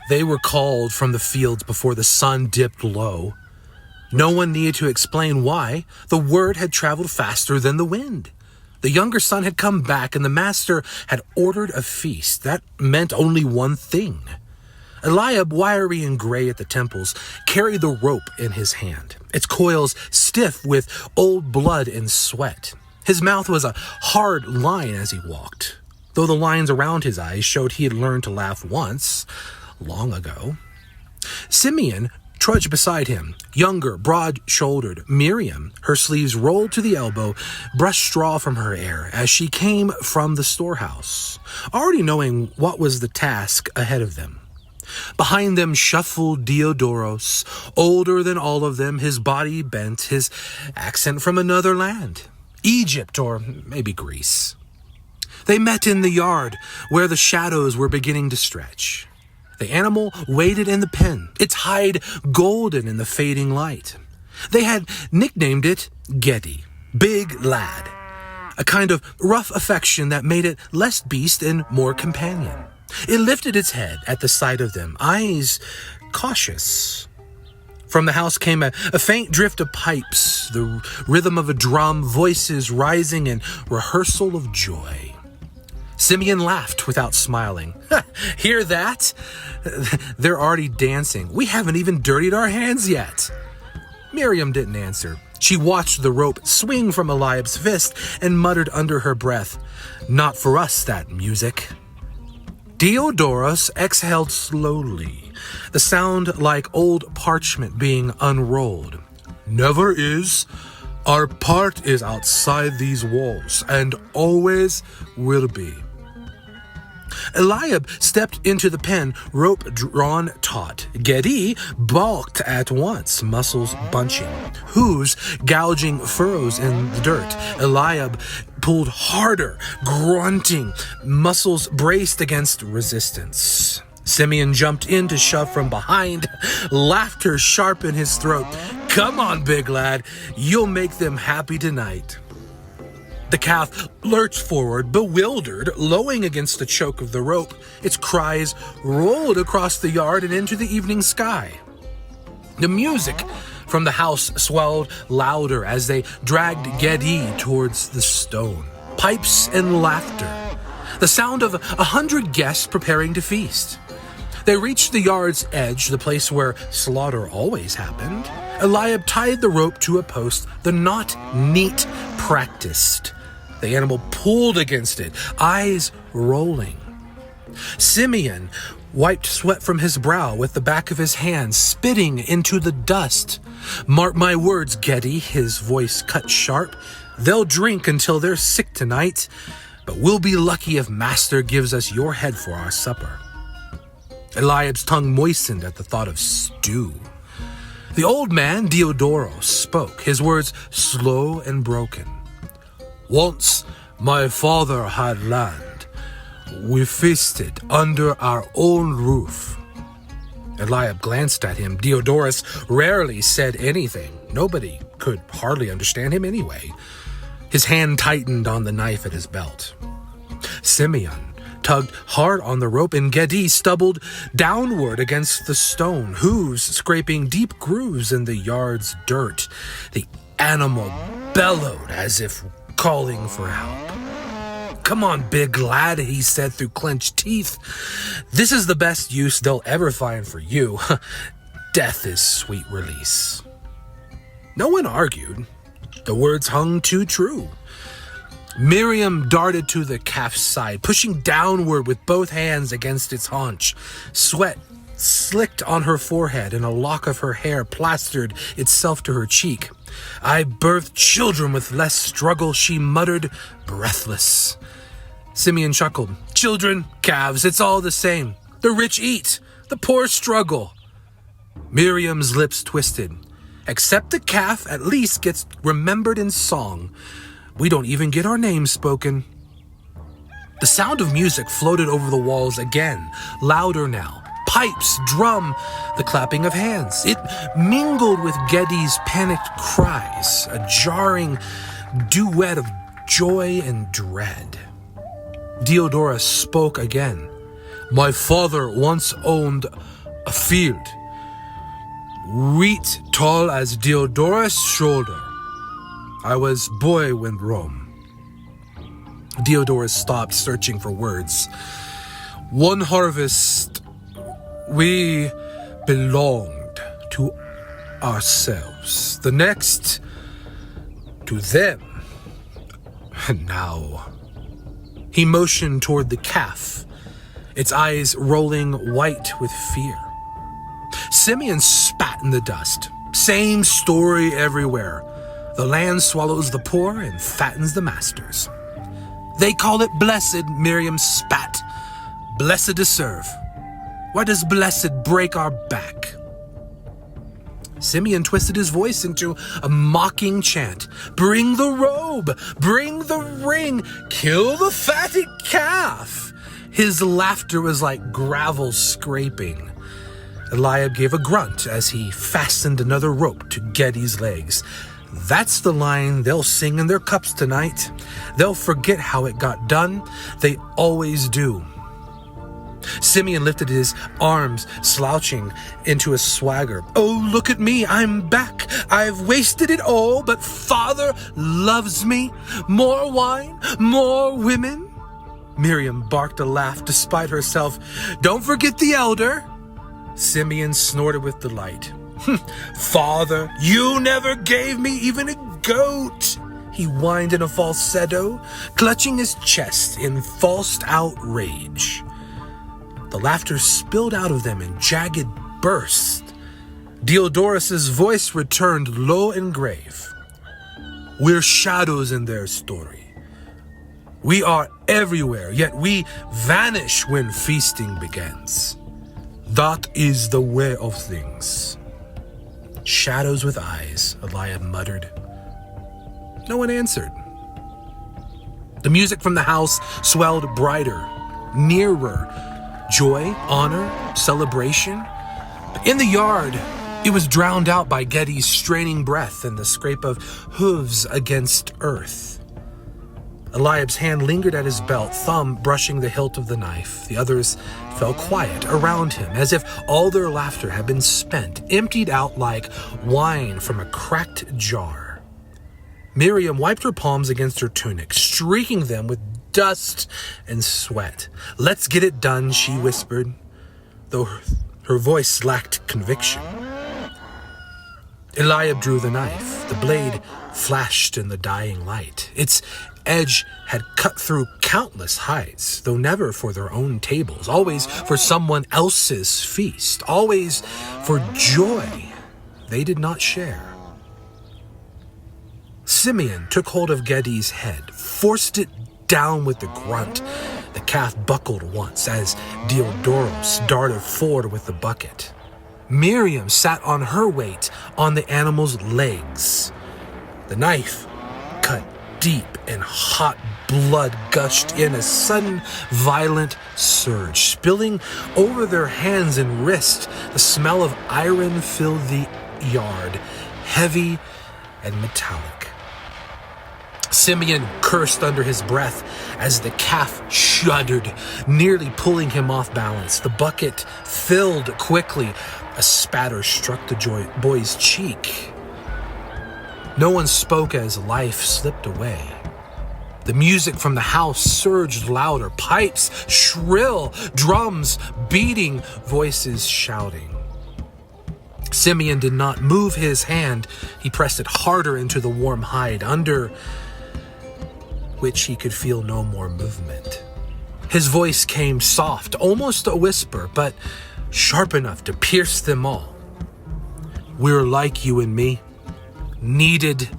They were called from the fields before the sun dipped low. No one needed to explain why. The word had traveled faster than the wind. The younger son had come back, and the master had ordered a feast. That meant only one thing. Eliab, wiry and gray at the temples, carried the rope in his hand, its coils stiff with old blood and sweat. His mouth was a hard line as he walked, though the lines around his eyes showed he had learned to laugh once, long ago. Simeon trudged beside him, younger, broad-shouldered. Miriam, her sleeves rolled to the elbow, brushed straw from her hair as she came from the storehouse, already knowing what was the task ahead of them. Behind them shuffled Diodoros, older than all of them, his body bent, his accent from another land, Egypt or maybe Greece. They met in the yard where the shadows were beginning to stretch. The animal waited in the pen, its hide golden in the fading light. They had nicknamed it Geddy, big lad, a kind of rough affection that made it less beast and more companion. It lifted its head at the sight of them, eyes cautious. From the house came a faint drift of pipes, the rhythm of a drum, voices rising in rehearsal of joy. Simeon laughed without smiling. Hear that? They're already dancing. We haven't even dirtied our hands yet. Miriam didn't answer. She watched the rope swing from Eliab's fist and muttered under her breath, "Not for us, that music." Diodoros exhaled slowly, the sound like old parchment being unrolled. "Never is. Our part is outside these walls, and always will be." Eliab stepped into the pen, rope drawn taut. Geddy balked at once, muscles bunching, hooves gouging furrows in the dirt. Eliab pulled harder, grunting, muscles braced against resistance. Simeon jumped in to shove from behind, laughter sharp in his throat. "Come on, big lad, you'll make them happy tonight." The calf lurched forward, bewildered, lowing against the choke of the rope. Its cries rolled across the yard and into the evening sky. The music from the house swelled louder as they dragged Geddy towards the stone. Pipes and laughter. The sound of 100 guests preparing to feast. They reached the yard's edge, the place where slaughter always happened. Eliab tied the rope to a post, the knot neat, practiced. The animal pulled against it, eyes rolling. Simeon wiped sweat from his brow with the back of his hand, spitting into the dust. "Mark my words, Geddy," his voice cut sharp. "They'll drink until they're sick tonight, but we'll be lucky if Master gives us your head for our supper." Eliab's tongue moistened at the thought of stew. The old man, Diodoros, spoke, his words slow and broken. "Once my father had land. We feasted under our own roof." Eliab glanced at him. Diodoros rarely said anything. Nobody could hardly understand him anyway. His hand tightened on the knife at his belt. Simeon tugged hard on the rope, and Geddy stumbled downward against the stone, hooves scraping deep grooves in the yard's dirt. The animal bellowed as if calling for help. "Come on, big lad," he said through clenched teeth. "This is the best use they'll ever find for you. Death is sweet release." No one argued. The words hung too true. Miriam darted to the calf's side, pushing downward with both hands against its haunch. Sweat slicked on her forehead, and a lock of her hair plastered itself to her cheek. "I birthed children with less struggle," she muttered, breathless. Simeon chuckled. "Children, calves, it's all the same. The rich eat, the poor struggle." Miriam's lips twisted. "Except the calf at least gets remembered in song. We don't even get our names spoken." The sound of music floated over the walls again, louder now. Pipes, drum, the clapping of hands. It mingled with Geddy's panicked cries, a jarring duet of joy and dread. Diodoros spoke again. "My father once owned a field, wheat tall as Diodorus' shoulder. I was boy when Rome. Diodorus stopped, searching for words. One harvest, we belonged to ourselves. The next, to them. And now, he motioned toward the calf, its eyes rolling white with fear. Simeon spat in the dust. Same story everywhere. The land swallows the poor and fattens the masters. They call it blessed, Miriam spat. Blessed to serve. Why does blessed break our back? Simeon twisted his voice into a mocking chant. Bring the robe, bring the ring, kill the fatted calf. His laughter was like gravel scraping. Eliab gave a grunt as he fastened another rope to Geddy's legs. That's the line they'll sing in their cups tonight. They'll forget how it got done. They always do. Simeon lifted his arms, slouching into a swagger. Oh, look at me, I'm back. I've wasted it all, but Father loves me. More wine, more women. Miriam barked a laugh despite herself. Don't forget the elder. Simeon snorted with delight. Father, you never gave me even a goat. He whined in a falsetto, clutching his chest in false outrage. The laughter spilled out of them in jagged bursts. Diodorus's voice returned low and grave. We're shadows in their story. We are everywhere, yet we vanish when feasting begins. That is the way of things. Shadows with eyes, Eliab muttered. No one answered. The music from the house swelled brighter, nearer. Joy, honor, celebration. In the yard, it was drowned out by Geddy's straining breath and the scrape of hooves against earth. Eliab's hand lingered at his belt, thumb brushing the hilt of the knife. The others fell quiet around him, as if all their laughter had been spent, emptied out like wine from a cracked jar. Miriam wiped her palms against her tunic, streaking them with dust and sweat. Let's get it done, she whispered, though her voice lacked conviction. Eliab drew the knife. The blade flashed in the dying light. Its edge had cut through countless hides, though never for their own tables, always for someone else's feast, always for joy they did not share. Simeon took hold of Geddy's head, forced it down with a grunt. The calf buckled once as Diodorus darted forward with the bucket. Miriam sat on her weight on the animal's legs. The knife cut deep and hot blood gushed in a sudden, violent surge, spilling over their hands and wrists. The smell of iron filled the yard, heavy and metallic. Simeon cursed under his breath as the calf shuddered, nearly pulling him off balance. The bucket filled quickly. A spatter struck the boy's cheek. No one spoke as life slipped away. The music from the house surged louder, pipes shrill, drums beating, voices shouting. Simeon did not move his hand. He pressed it harder into the warm hide, under which he could feel no more movement. His voice came soft, almost a whisper, but sharp enough to pierce them all. We're like you and me, needed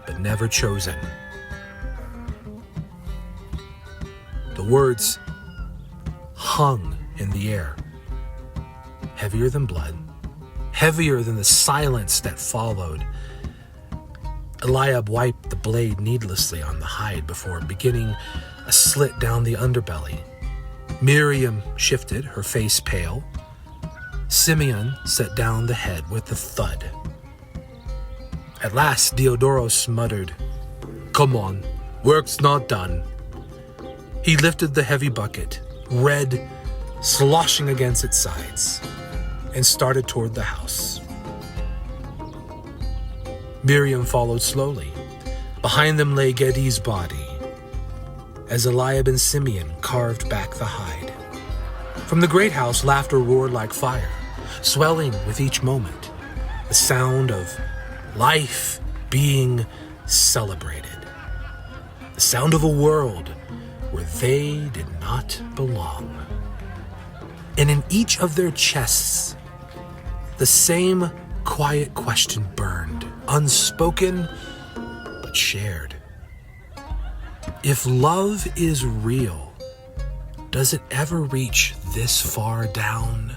but never chosen. The words hung in the air, heavier than blood, heavier than the silence that followed. Eliab wiped the blade needlessly on the hide before beginning a slit down the underbelly. Miriam shifted, her face pale. Simeon set down the head with a thud. At last, Diodorus muttered, "Come on, work's not done." He lifted the heavy bucket, red sloshing against its sides. and started toward the house. Miriam followed slowly. Behind them lay Gedi's body, as Eliab and Simeon carved back the hide. From the great house, laughter roared like fire, swelling with each moment, the sound of life being celebrated, the sound of a world where they did not belong. And in each of their chests, the same quiet question burned, unspoken but shared. If love is real, does it ever reach this far down?